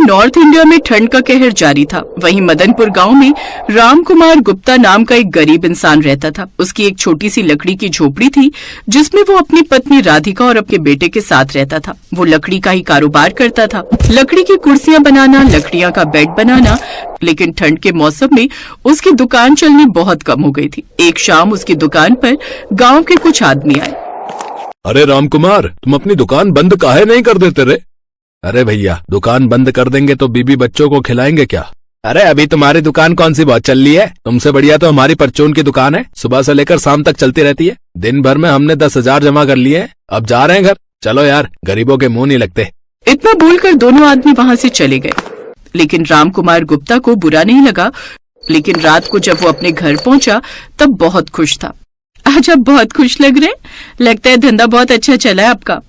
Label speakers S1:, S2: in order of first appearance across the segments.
S1: North India में ठंड का कहर जारी था, वहीं मदनपुर गांव में राम कुमार गुप्ता नाम का एक गरीब इंसान रहता था। उसकी एक छोटी सी लकड़ी की झोपड़ी थी जिसमें वो अपनी पत्नी राधिका और अपने बेटे के साथ रहता था। वो लकड़ी का ही कारोबार करता था, लकड़ी की कुर्सियां बनाना, लकड़ियां का बेड बनाना। लेकिन ठंड के मौसम में उसकी दुकान चलनी बहुत कम हो गई थी। एक शाम उसकी दुकान पर गाँव के कुछ आदमी आए।
S2: अरे राम कुमार, तुम अपनी दुकान बंद काहे नहीं कर देते रे? अरे भैया, दुकान बंद कर देंगे तो बीबी बच्चों को खिलाएंगे क्या? अरे अभी तुम्हारी दुकान कौन सी बहुत चल रही है? तुमसे बढ़िया तो हमारी परचून की दुकान है, सुबह से लेकर शाम तक चलती रहती है। दिन भर में हमने 10,000 जमा कर लिए हैं, अब जा रहे हैं घर। चलो यार, गरीबों के मुंह नहीं लगते।
S1: इतना बोलकर दोनों आदमी वहाँ से चले गए। लेकिन राम कुमार गुप्ता को बुरा नहीं लगा। लेकिन रात को जब वो अपने घर पहुंचा तब बहुत खुश था। आज आप बहुत खुश लग रहे, लगता है धंधा बहुत अच्छा चला है आपका।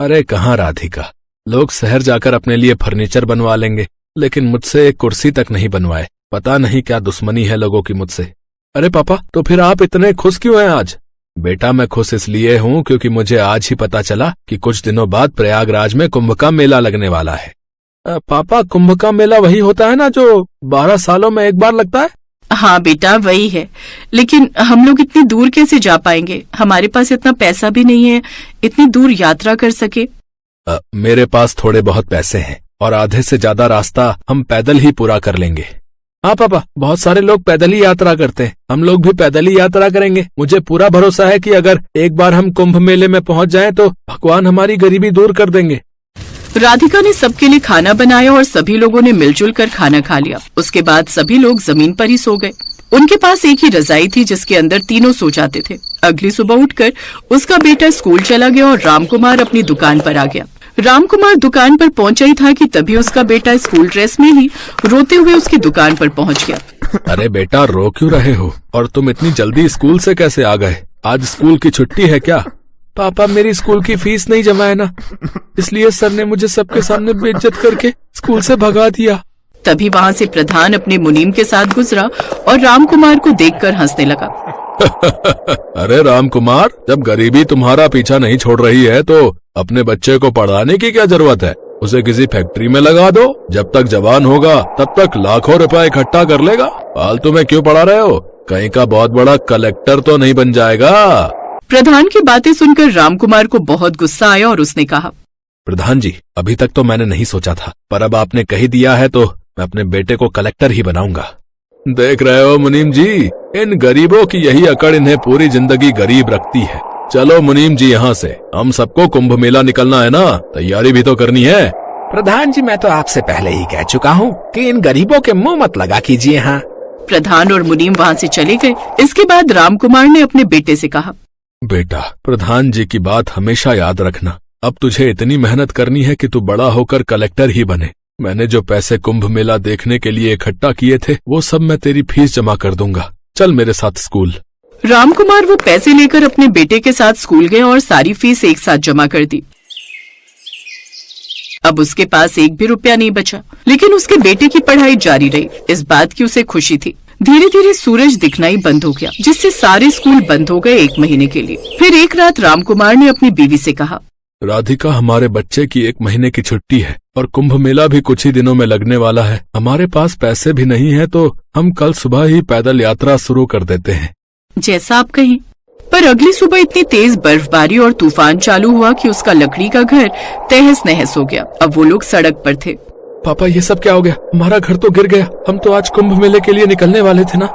S2: अरे कहाँ राधिका, लोग शहर जाकर अपने लिए फर्नीचर बनवा लेंगे, लेकिन मुझसे एक कुर्सी तक नहीं बनवाए। पता नहीं क्या दुश्मनी है लोगों की मुझसे। अरे पापा, तो फिर आप इतने खुश क्यों हैं आज? बेटा, मैं खुश इसलिए हूँ क्योंकि मुझे आज ही पता चला कि कुछ दिनों बाद प्रयागराज में कुंभ का मेला लगने वाला है। पापा, कुंभ का मेला वही होता है ना जो 12 सालों में एक बार लगता है?
S1: हाँ बेटा, वही है, लेकिन हम लोग इतनी दूर कैसे जा पाएंगे? हमारे पास इतना पैसा भी नहीं है इतनी दूर यात्रा कर सके।
S2: मेरे पास थोड़े बहुत पैसे हैं और आधे से ज्यादा रास्ता हम पैदल ही पूरा कर लेंगे। हाँ पापा, बहुत सारे लोग पैदल ही यात्रा करते हैं, हम लोग भी पैदल ही यात्रा करेंगे। मुझे पूरा भरोसा है कि अगर एक बार हम कुंभ मेले में पहुंच जाएं तो भगवान हमारी गरीबी दूर कर देंगे।
S1: राधिका ने सबके लिए खाना बनाया और सभी लोगों ने मिलजुल कर खाना खा लिया। उसके बाद सभी लोग जमीन पर ही सो गए। उनके पास एक ही रजाई थी जिसके अंदर तीनों सो जाते थे। अगली सुबह उठकर उसका बेटा स्कूल चला गया और रामकुमार अपनी दुकान पर आ गया। रामकुमार दुकान पर पहुंचा ही था कि तभी उसका बेटा स्कूल ड्रेस में ही रोते हुए उसकी दुकान पर पहुंच गया।
S2: अरे बेटा, रो क्यों रहे हो? और तुम इतनी जल्दी स्कूल से कैसे आ गए? आज स्कूल की छुट्टी है क्या? पापा, मेरी स्कूल की फीस नहीं जमा है ना, इसलिए सर ने मुझे सबके सामने बेइज्जत करके स्कूल से भगा दिया।
S1: तभी वहाँ से प्रधान अपने मुनीम के साथ गुजरा और रामकुमार को देखकर हंसने लगा।
S2: अरे रामकुमार, जब गरीबी तुम्हारा पीछा नहीं छोड़ रही है तो अपने बच्चे को पढ़ाने की क्या जरूरत है? उसे किसी फैक्ट्री में लगा दो, जब तक जवान होगा तब तक लाखों रुपए इकट्ठा कर लेगा। फालतू में क्यों पढ़ा रहे हो? कहीं का बहुत बड़ा कलेक्टर तो नहीं बन जाएगा।
S1: प्रधान की बातें सुनकर रामकुमार को बहुत गुस्सा आया और उसने कहा,
S2: प्रधान जी, अभी तक तो मैंने नहीं सोचा था, पर अब आपने कही दिया है तो मैं अपने बेटे को कलेक्टर ही बनाऊंगा। देख रहे हो मुनीम जी, इन गरीबों की यही अकड़ इन्हें पूरी जिंदगी गरीब रखती है। चलो मुनीम जी, यहाँ से हम सबको कुंभ मेला निकलना है ना, तैयारी भी तो करनी है।
S3: प्रधान जी, मैं तो आपसे पहले ही कह चुका हूँ कि इन गरीबों के मुंह मत लगा कीजिए। हाँ।
S1: प्रधान और मुनीम वहाँ से चले गए। इसके बाद रामकुमार ने अपने बेटे से कहा,
S2: बेटा, प्रधान जी की बात हमेशा याद रखना। अब तुझे इतनी मेहनत करनी है कि तू बड़ा होकर कलेक्टर ही बने। मैंने जो पैसे कुंभ मेला देखने के लिए इकट्ठा किए थे वो सब मैं तेरी फीस जमा कर दूंगा। चल मेरे साथ स्कूल।
S1: रामकुमार वो पैसे लेकर अपने बेटे के साथ स्कूल गए और सारी फीस एक साथ जमा कर दी। अब उसके पास एक भी रुपया नहीं बचा, लेकिन उसके बेटे की पढ़ाई जारी रही। इस बात की उसे खुशी थी। धीरे धीरे सूरज दिखना ही बंद हो गया, जिससे सारे स्कूल बंद हो गए 1 महीने के लिए। फिर एक रात रामकुमार ने अपनी बीवी से कहा,
S2: राधिका, हमारे बच्चे की 1 महीने की छुट्टी है और कुंभ मेला भी कुछ ही दिनों में लगने वाला है। हमारे पास पैसे भी नहीं है तो हम कल सुबह ही पैदल यात्रा शुरू कर देते हैं।
S1: जैसा आप कहें। पर अगली सुबह इतनी तेज बर्फबारी और तूफान चालू हुआ कि उसका लकड़ी का घर तहस नहस हो गया। अब वो लोग सड़क पर थे।
S2: पापा, ये सब क्या हो गया? हमारा घर तो गिर गया। हम तो आज कुंभ मेले के लिए निकलने वाले थे ना।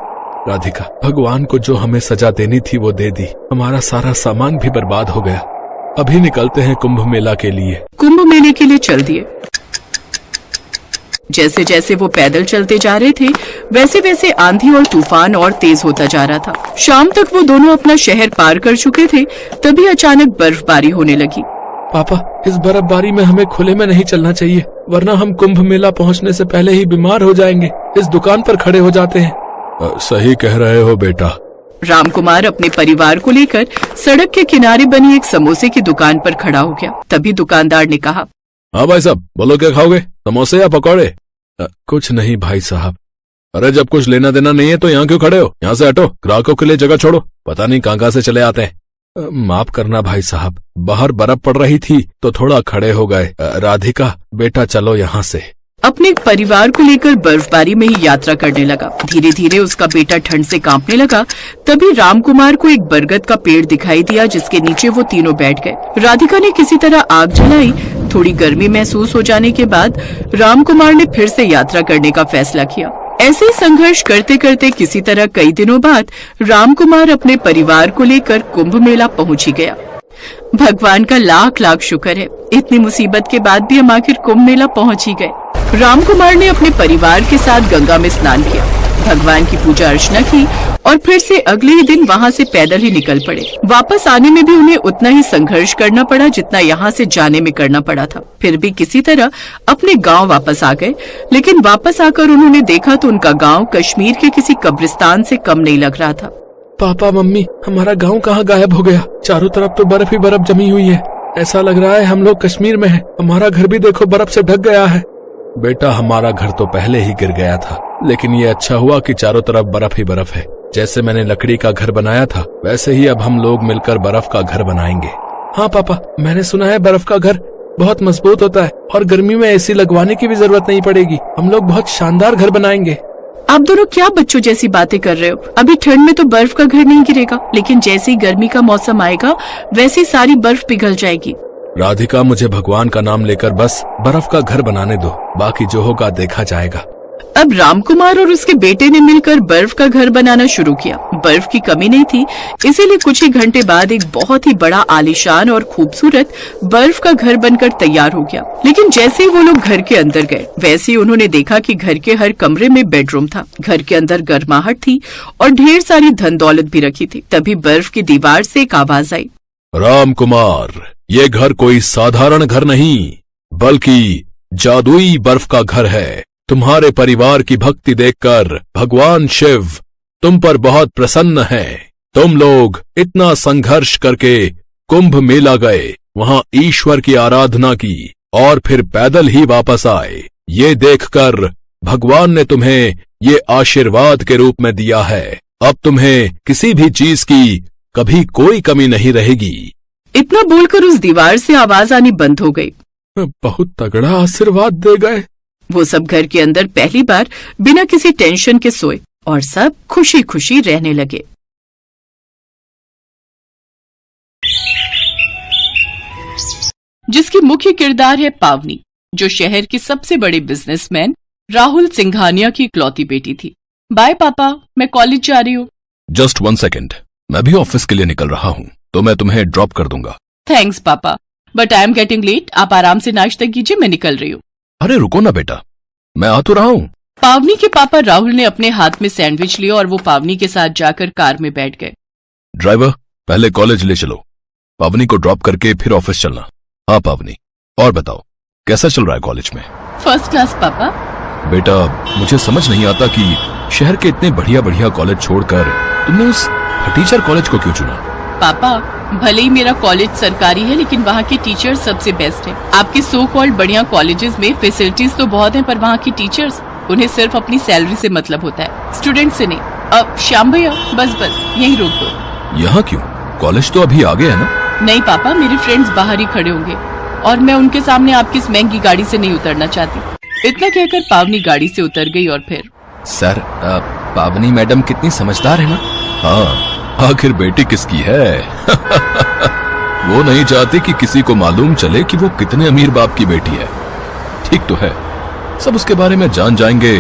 S2: राधिका, भगवान को जो हमें सजा देनी थी वो दे दी। हमारा सारा सामान भी बर्बाद हो गया। अभी निकलते हैं कुंभ मेला के लिए।
S1: कुंभ मेले के लिए चल दिए। जैसे जैसे वो पैदल चलते जा रहे थे वैसे वैसे आंधी और तूफान और तेज होता जा रहा था। शाम तक वो दोनों अपना शहर पार कर चुके थे, तभी अचानक बर्फबारी होने लगी।
S2: पापा, इस बर्फबारी में हमें खुले में नहीं चलना चाहिए, वरना हम कुंभ मेला पहुंचने से पहले ही बीमार हो जाएंगे। इस दुकान पर खड़े हो जाते हैं। सही कह रहे हो बेटा।
S1: रामकुमार अपने परिवार को लेकर सड़क के किनारे बनी एक समोसे की दुकान पर खड़ा हो गया। तभी दुकानदार ने कहा,
S2: हाँ भाई साहब, बोलो क्या खाओगे, समोसे या पकौड़े? कुछ नहीं भाई साहब। अरे जब कुछ लेना देना नहीं है तो यहाँ क्यों खड़े हो? यहाँ से हटो, ग्राहकों के लिए जगह छोड़ो। पता नहीं कहाँ से चले आते हैं। माफ करना भाई साहब, बाहर बर्फ पड़ रही थी तो थोड़ा खड़े हो गए। राधिका बेटा, चलो यहाँ से।
S1: अपने परिवार को लेकर बर्फबारी में ही यात्रा करने लगा। धीरे धीरे उसका बेटा ठंड से कांपने लगा। तभी रामकुमार को एक बरगद का पेड़ दिखाई दिया, जिसके नीचे वो तीनों बैठ गए। राधिका ने किसी तरह आग जलाई। थोड़ी गर्मी महसूस हो जाने के बाद रामकुमार ने फिर से यात्रा करने का फैसला किया। ऐसे ही संघर्ष करते करते किसी तरह कई दिनों बाद रामकुमार अपने परिवार को लेकर कुंभ मेला पहुंच ही गया। भगवान का लाख लाख शुक्र है, इतनी मुसीबत के बाद भी हम आखिर कुंभ मेला पहुंच ही गए। रामकुमार ने अपने परिवार के साथ गंगा में स्नान किया, भगवान की पूजा अर्चना की और फिर से अगले ही दिन वहां से पैदल ही निकल पड़े। वापस आने में भी उन्हें उतना ही संघर्ष करना पड़ा जितना यहाँ से जाने में करना पड़ा था। फिर भी किसी तरह अपने गांव वापस आ गए, लेकिन वापस आकर उन्होंने देखा तो उनका गांव कश्मीर के किसी कब्रिस्तान से कम नहीं लग रहा था।
S2: पापा मम्मी, हमारा गांव कहाँ गायब हो गया? चारों तरफ तो बर्फ ही बर्फ जमी हुई है। ऐसा लग रहा है हम लोग कश्मीर में हैं। हमारा घर भी देखो बर्फ से ढक गया है। बेटा, हमारा घर तो पहले ही गिर गया था, लेकिन ये अच्छा हुआ कि चारों तरफ बर्फ ही बर्फ है। जैसे मैंने लकड़ी का घर बनाया था, वैसे ही अब हम लोग मिलकर बर्फ का घर बनाएंगे। हाँ पापा, मैंने सुना है बर्फ का घर बहुत मजबूत होता है और गर्मी में एसी लगवाने की भी जरूरत नहीं पड़ेगी। हम लोग बहुत शानदार घर बनाएंगे।
S1: आप दोनों क्या बच्चों जैसी बातें कर रहे हो? अभी ठंड में तो बर्फ का घर नहीं गिरेगा, लेकिन जैसे ही गर्मी का मौसम आएगा वैसे ही सारी बर्फ पिघल जाएगी।
S2: राधिका, मुझे भगवान का नाम लेकर बस बर्फ का घर बनाने दो, बाकी जो होगा देखा जाएगा।
S1: अब रामकुमार और उसके बेटे ने मिलकर बर्फ का घर बनाना शुरू किया। बर्फ की कमी नहीं थी, इसीलिए कुछ ही घंटे बाद एक बहुत ही बड़ा आलीशान और खूबसूरत बर्फ का घर बनकर तैयार हो गया। लेकिन जैसे ही वो लोग घर के अंदर गए, वैसे ही उन्होंने देखा कि घर के हर कमरे में बेडरूम था। घर के अंदर गर्माहट थी और ढेर सारी धन दौलत भी रखी थी। तभी बर्फ की दीवार से एक आवाज आई,
S2: रामकुमार, ये घर कोई साधारण घर नहीं, बल्कि जादुई बर्फ का घर है। तुम्हारे परिवार की भक्ति देखकर भगवान शिव तुम पर बहुत प्रसन्न हैं। तुम लोग इतना संघर्ष करके कुंभ मेला गए, वहां ईश्वर की आराधना की और फिर पैदल ही वापस आए। ये देखकर भगवान ने तुम्हें ये आशीर्वाद के रूप में दिया है। अब तुम्हें किसी भी चीज की कभी कोई कमी नहीं रहेगी।
S1: इतना बोलकर उस दीवार से आवाज आनी बंद हो गई।
S2: बहुत तगड़ा आशीर्वाद दे गए।
S1: वो सब घर के अंदर पहली बार बिना किसी टेंशन के सोए और सब खुशी खुशी रहने लगे। जिसकी मुख्य किरदार है पावनी, जो शहर की सबसे बड़ी बिजनेसमैन राहुल सिंघानिया की इकलौती बेटी थी। बाय पापा, मैं कॉलेज जा रही हूँ।
S2: जस्ट 1 सेकेंड, मैं भी ऑफिस के लिए निकल रहा हूँ, तो मैं तुम्हें ड्रॉप कर दूंगा।
S1: Thanks papa, but I am getting late. आप आराम से नाश्ता कीजिए, मैं निकल रही हूँ।
S2: अरे रुको ना बेटा, मैं आ तो रहा हूँ।
S1: पावनी के पापा राहुल ने अपने हाथ में सैंडविच लिया और वो पावनी के साथ जाकर कार में बैठ गए।
S2: ड्राइवर, पहले कॉलेज ले चलो, पावनी को ड्रॉप करके फिर ऑफिस चलना। हाँ पावनी, और बताओ कैसा चल रहा है कॉलेज में?
S1: फर्स्ट क्लास पापा।
S2: बेटा, मुझे समझ नहीं आता कि शहर के इतने बढ़िया बढ़िया कॉलेज छोड़कर तुमने उस टीचर कॉलेज को क्यों चुना?
S1: पापा, भले ही मेरा कॉलेज सरकारी है, लेकिन वहाँ के टीचर्स सबसे बेस्ट हैं। आपके सो कॉल्ड बढ़िया कॉलेजेस में फैसिलिटीज तो बहुत हैं, पर वहाँ की टीचर्स, उन्हें सिर्फ अपनी सैलरी से मतलब होता है, स्टूडेंट से नहीं। अब श्याम भैया, बस यही रोक दो।
S2: यहाँ क्यों? कॉलेज तो अभी आगे है ना?
S1: नहीं पापा, मेरे फ्रेंड्स बाहर ही खड़े होंगे और मैं उनके सामने आपकी इस महंगी गाड़ी से नहीं उतरना चाहती। इतना कहकर पावनी गाड़ी से उतर गई और फिर,
S3: सर, पावनी मैडम कितनी समझदार है ना?
S2: हाँ, आखिर बेटी किसकी है? वो नहीं चाहती कि किसी को मालूम चले कि वो कितने अमीर बाप की बेटी है। ठीक तो है, सब उसके बारे में जान जाएंगे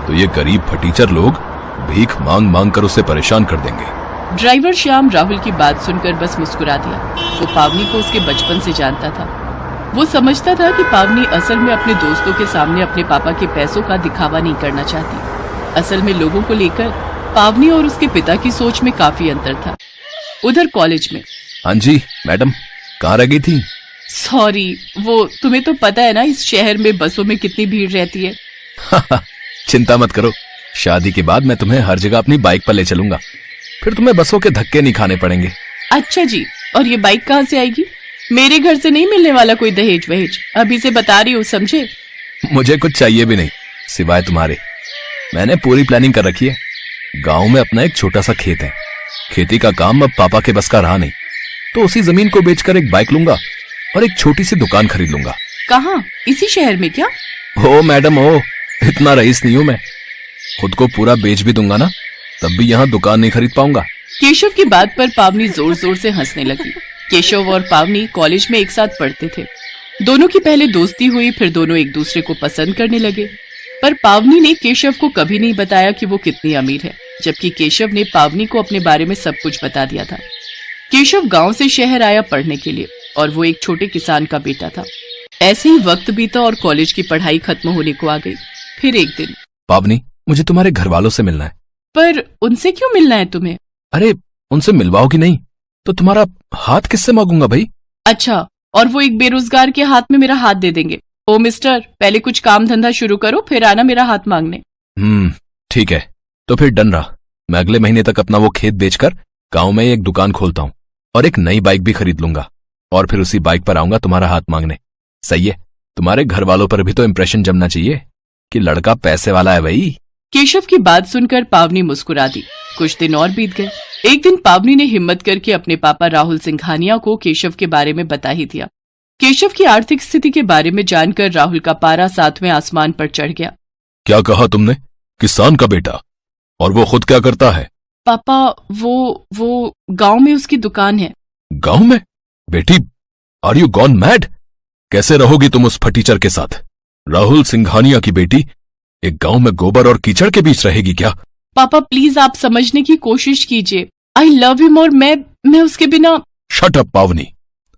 S2: तो ये गरीब फटीचर लोग भीख मांग मांग कर उसे परेशान कर देंगे।
S1: ड्राइवर श्याम राहुल की बात सुनकर बस मुस्कुरा दिया। वो पावनी को उसके बचपन से जानता था। वो समझता था कि पावनी असल में अपने दोस्तों के सामने अपने पापा के पैसों का दिखावा नहीं करना चाहती। असल में लोगों को लेकर पावनी और उसके पिता की सोच में काफी अंतर था। उधर कॉलेज में,
S3: हाँ जी मैडम, कहाँ रह गई थी?
S1: सॉरी, वो तुम्हें तो पता है ना, इस शहर में बसों में कितनी भीड़ रहती है।
S3: चिंता मत करो, शादी के बाद मैं तुम्हें हर जगह अपनी बाइक पर ले चलूंगा, फिर तुम्हें बसों के धक्के नहीं खाने पड़ेंगे।
S1: अच्छा जी, और ये बाइक कहाँ से आएगी? मेरे घर से नहीं मिलने वाला कोई दहेज वहेज, अभी से बता रही हूँ, समझे?
S3: मुझे कुछ चाहिए भी नहीं सिवाय तुम्हारे। मैंने पूरी प्लानिंग कर रखी है। गांव में अपना एक छोटा सा खेत है, खेती का काम अब पापा के बस का रहा नहीं, तो उसी जमीन को बेचकर एक बाइक लूंगा और एक छोटी सी दुकान खरीद लूंगा।
S1: कहाँ? इसी शहर में क्या?
S3: हो मैडम हो, इतना रईस नहीं हूं मैं। खुद को पूरा बेच भी दूंगा ना, तब भी यहाँ दुकान नहीं खरीद पाऊंगा।
S1: केशव की बात पर पावनी जोर जोर से हंसने लगी। केशव और पावनी कॉलेज में एक साथ पढ़ते थे। दोनों की पहले दोस्ती हुई, फिर दोनों एक दूसरे को पसंद करने लगे। पर पावनी ने केशव को कभी नहीं बताया कि वो कितनी अमीर है, जबकि केशव ने पावनी को अपने बारे में सब कुछ बता दिया था। केशव गांव से शहर आया पढ़ने के लिए और वो एक छोटे किसान का बेटा था। ऐसे ही वक्त बीता और कॉलेज की पढ़ाई खत्म होने को आ गई। फिर एक दिन,
S3: पावनी, मुझे तुम्हारे घर वालों से मिलना है।
S1: पर उनसे क्यों मिलना है तुम्हें?
S3: अरे उनसे मिलवाओगी नहीं तो तुम्हारा हाथ किससे मांगूंगा भाई?
S1: अच्छा, और वो एक बेरोजगार के हाथ में मेरा हाथ दे देंगे? ओ मिस्टर, पहले कुछ काम धंधा शुरू करो, फिर आना मेरा हाथ मांगने।
S3: ठीक है, तो फिर डन रहा। मैं अगले महीने तक अपना वो खेत बेचकर गांव में एक दुकान खोलता हूँ और एक नई बाइक भी खरीद लूंगा, और फिर उसी बाइक पर आऊंगा तुम्हारा हाथ मांगने। सही है, तुम्हारे घर वालों पर भी तो इम्प्रेशन जमना चाहिए कि लड़का पैसे वाला है भाई।
S1: केशव की बात सुनकर पावनी मुस्कुरा दी। कुछ दिन और बीत गए। एक दिन पावनी ने हिम्मत करके अपने पापा राहुल सिंघानिया को केशव के बारे में बता ही दिया। केशव की आर्थिक स्थिति के बारे में जानकर राहुल का पारा 7वें आसमान पर चढ़ गया।
S3: क्या कहा तुमने? किसान का बेटा? और वो खुद क्या करता है?
S1: पापा, वो गांव में उसकी दुकान है।
S3: गांव में? बेटी, आर यू गॉन मैड? कैसे रहोगी तुम उस फटीचर के साथ? राहुल सिंघानिया की बेटी एक गांव में गोबर और कीचड़ के बीच रहेगी क्या?
S1: पापा प्लीज, आप समझने की कोशिश कीजिए। आई लव हिम और मैं उसके बिना।
S3: शट अप पावनी।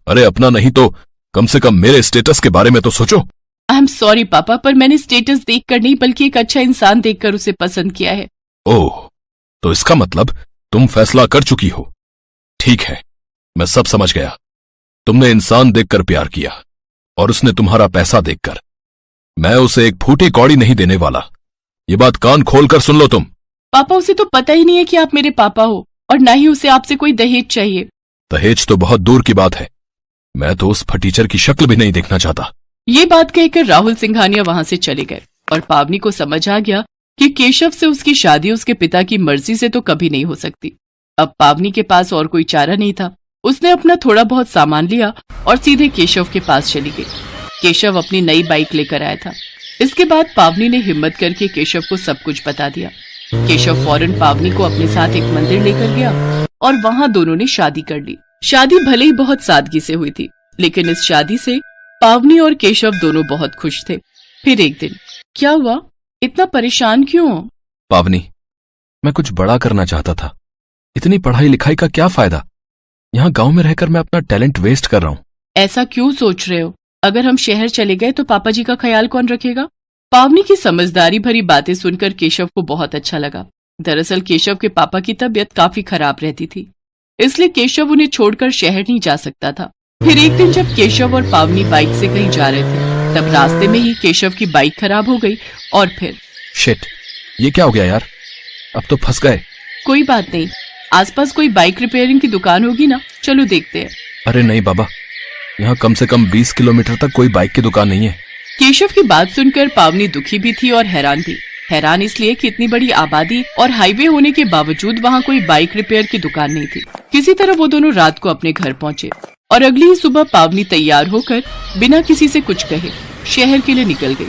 S3: अरे अपना नहीं तो कम से कम मेरे स्टेटस के बारे में तो सोचो।
S1: आई एम सॉरी पापा, पर मैंने स्टेटस देखकर नहीं बल्कि एक अच्छा इंसान देखकर उसे पसंद किया है।
S3: ओह, तो इसका मतलब तुम फैसला कर चुकी हो। ठीक है, मैं सब समझ गया। तुमने इंसान देखकर प्यार किया और उसने तुम्हारा पैसा देखकर। मैं उसे एक फूटी कौड़ी नहीं देने वाला। ये बात कान खोलकर सुन लो तुम।
S1: पापा, उसे तो पता ही नहीं है कि आप मेरे पापा हो, और ना ही उसे आपसे कोई दहेज चाहिए।
S3: दहेज तो बहुत दूर की बात है। मैं तो उस फटीचर की शक्ल भी नहीं देखना चाहता।
S1: ये बात कहकर राहुल सिंघानिया वहां से चले गए और पावनी को समझ आ गया कि केशव से उसकी शादी उसके पिता की मर्जी से तो कभी नहीं हो सकती। अब पावनी के पास और कोई चारा नहीं था। उसने अपना थोड़ा बहुत सामान लिया और सीधे केशव के पास चली गई। केशव अपनी नई बाइक लेकर आया था। इसके बाद पावनी ने हिम्मत करके केशव को सब कुछ बता दिया। केशव फौरन पावनी को अपने साथ एक मंदिर लेकर गया और वहां दोनों ने शादी कर ली। शादी भले ही बहुत सादगी से हुई थी, लेकिन इस शादी से पावनी और केशव दोनों बहुत खुश थे। फिर एक दिन, क्या हुआ? इतना परेशान क्यों हो?
S3: पावनी, मैं कुछ बड़ा करना चाहता था। इतनी पढ़ाई लिखाई का क्या फायदा? यहाँ गांव में रहकर मैं अपना टैलेंट वेस्ट कर रहा हूँ।
S1: ऐसा क्यों सोच रहे हो? अगर हम शहर चले गए तो पापा जी का ख्याल कौन रखेगा? पावनी की समझदारी भरी बातें सुनकर केशव को बहुत अच्छा लगा। दरअसल केशव के पापा की तबीयत काफी खराब रहती थी, इसलिए केशव उन्हें छोड़कर शहर नहीं जा सकता था। फिर एक दिन जब केशव और पावनी बाइक से कहीं जा रहे थे, तब रास्ते में ही केशव की बाइक खराब हो गई और फिर
S3: शिट, ये क्या हो गया यार? अब तो फंस गए।
S1: कोई बात नहीं, आसपास कोई बाइक रिपेयरिंग की दुकान होगी ना, चलो देखते हैं।
S3: अरे नहीं बाबा, यहाँ कम से कम 20 किलोमीटर तक कोई बाइक की दुकान नहीं है।
S1: केशव की बात सुनकर पावनी दुखी भी थी और हैरान भी। हैरान इसलिए कि इतनी बड़ी आबादी और हाईवे होने के बावजूद वहाँ कोई बाइक रिपेयर की दुकान नहीं थी। किसी तरह वो दोनों रात को अपने घर पहुँचे और अगली ही सुबह पावनी तैयार होकर बिना किसी से कुछ कहे शहर के लिए निकल गई।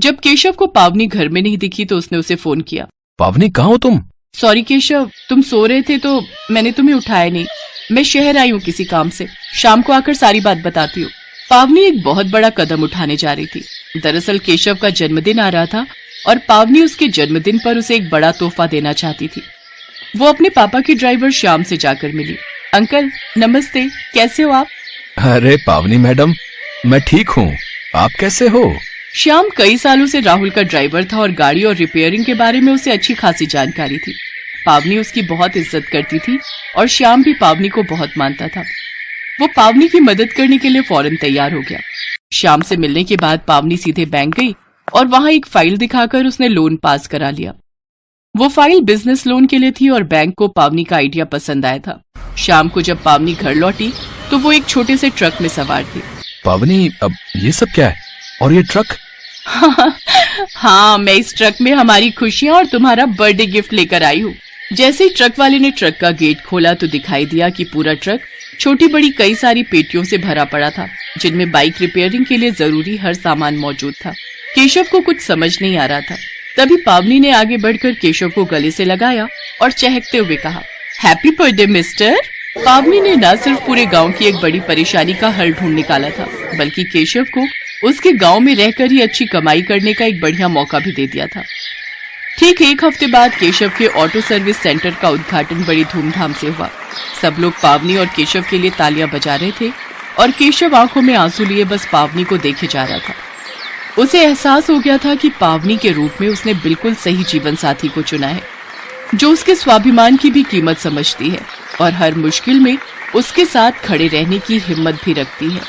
S1: जब केशव को पावनी घर में नहीं दिखी तो उसने उसे फोन किया।
S3: पावनी, कहाँ हो तुम?
S1: सॉरी केशव, तुम सो रहे थे तो मैंने तुम्हें उठाया नहीं। मैं शहर आई हूँ किसी काम से, शाम को आकर सारी बात बताती हूँ। पावनी एक बहुत बड़ा कदम उठाने जा रही थी। दरअसल केशव का जन्मदिन आ रहा था और पावनी उसके जन्मदिन पर उसे एक बड़ा तोहफा देना चाहती थी। वो अपने पापा की ड्राइवर श्याम से जाकर मिली। अंकल नमस्ते, कैसे हो आप?
S3: अरे पावनी मैडम, मैं ठीक हूँ, आप कैसे हो?
S1: श्याम कई सालों से राहुल का ड्राइवर था और गाड़ी और रिपेयरिंग के बारे में उसे अच्छी खासी जानकारी थी। पावनी उसकी बहुत इज्जत करती थी और श्याम भी पावनी को बहुत मानता था। वो पावनी की मदद करने के लिए फौरन तैयार हो गया। श्याम से मिलने के बाद पावनी सीधे बैंक गई और वहां एक फाइल दिखाकर उसने लोन पास करा लिया। वो फाइल बिजनेस लोन के लिए थी और बैंक को पावनी का आइडिया पसंद आया था। शाम को जब पावनी घर लौटी तो वो एक छोटे से ट्रक में सवार थी।
S3: पावनी, अब ये सब क्या है? और ये ट्रक?
S1: हाँ, मैं इस ट्रक में हमारी खुशियाँ और तुम्हारा बर्थडे गिफ्ट लेकर आई हूँ। जैसे ही ट्रक वाले ने ट्रक का गेट खोला तो दिखाई दिया कि पूरा ट्रक छोटी बड़ी कई सारी पेटियों से भरा पड़ा था, जिनमें बाइक रिपेयरिंग के लिए जरूरी हर सामान मौजूद था। केशव को कुछ समझ नहीं आ रहा था। तभी पावनी ने आगे बढ़कर केशव को गले से लगाया और चहकते हुए कहा, हैप्पी बर्थडे मिस्टर। पावनी ने न सिर्फ पूरे गांव की एक बड़ी परेशानी का हल ढूंढ निकाला था, बल्कि केशव को उसके गांव में रहकर ही अच्छी कमाई करने का एक बढ़िया मौका भी दे दिया था। ठीक 1 हफ्ते बाद केशव के ऑटो सर्विस सेंटर का उद्घाटन बड़ी धूमधाम से हुआ। सब लोग पावनी और केशव के लिए तालियां बजा रहे थे और केशव आंखों में आंसू लिए बस पावनी को देखे जा रहा था। उसे एहसास हो गया था कि पावनी के रूप में उसने बिल्कुल सही जीवन साथी को चुना है, जो उसके स्वाभिमान की भी कीमत समझती है और हर मुश्किल में उसके साथ खड़े रहने की हिम्मत भी रखती है।